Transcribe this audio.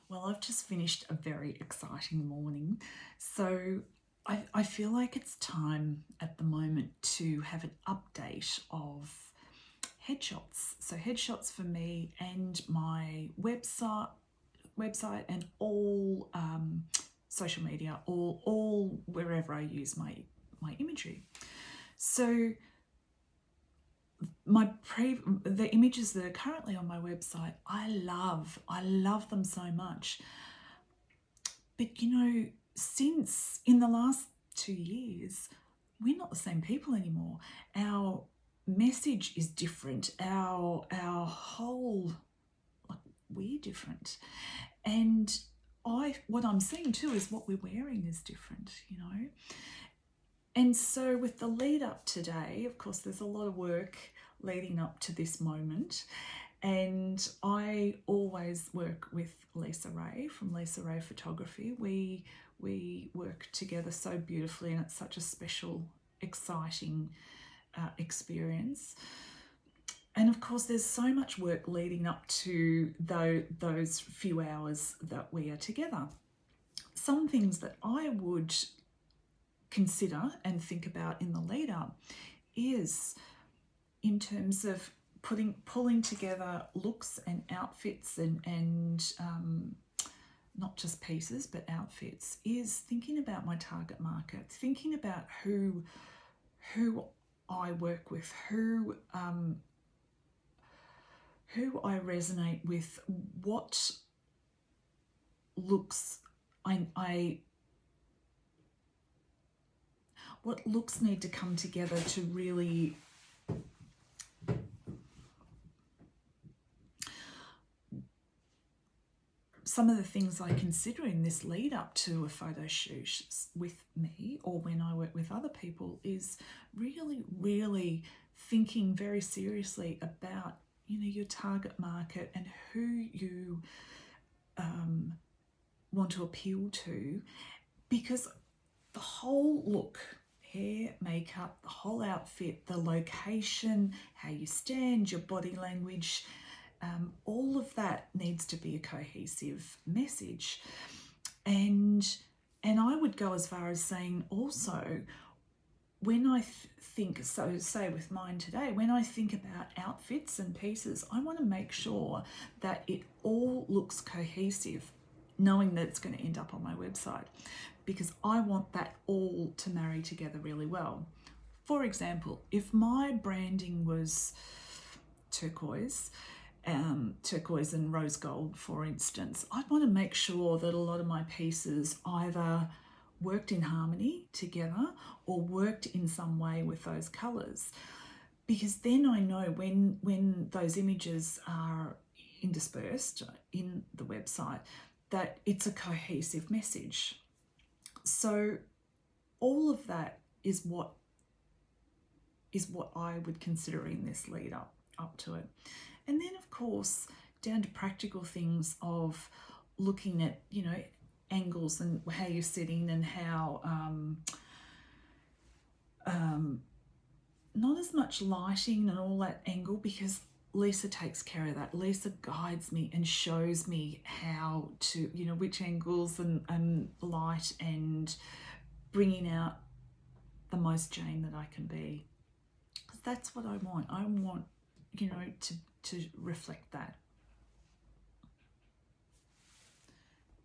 Well, I've just finished a very exciting morning. So I feel like it's time at the moment to have an update of headshots. So headshots for me and my website and all social media, all wherever I use my imagery. So the images that are currently on my website, I love them so much. But you know, since in the last 2 years, we're not the same people anymore. Our message is different. Our whole, like, we're different. And what I'm seeing too is what we're wearing is different, you know. And so with the lead up today, of course, there's a lot of work leading up to this moment. And I always work with Lisa Ray from Lisa Ray Photography. We work together so beautifully, and it's such a special, exciting experience. And of course, there's so much work leading up to those few hours that we are together. Some things that I would consider and think about in the lead up is in terms of pulling together looks and outfits and not just pieces but outfits, is thinking about my target market, thinking about who I work with, who I resonate with, what looks what looks need to come together to really some of the things I consider in this lead up to a photo shoot with me or when I work with other people is really thinking very seriously about, you know, your target market and who you want to appeal to, because the whole look, hair, makeup, the whole outfit, the location, how you stand, your body language, all of that needs to be a cohesive message. And I would go as far as saying also, when I think, so say with mine today, when I think about outfits and pieces, I want to make sure that it all looks cohesive, knowing that it's going to end up on my website, because I want that all to marry together really well. For example, if my branding was turquoise and rose gold, for instance, I'd want to make sure that a lot of my pieces either worked in harmony together or worked in some way with those colours, because then I know when those images are interspersed in the website that it's a cohesive message. So all of that is what I would consider in this lead up to it. And then of course down to practical things of looking at, you know, angles and how you're sitting and how not as much lighting and all that angle, because Lisa takes care of that. Lisa guides me and shows me how to, you know, which angles and light and bringing out the most Jane that I can be. Because that's what I want. I want, you know, to reflect that.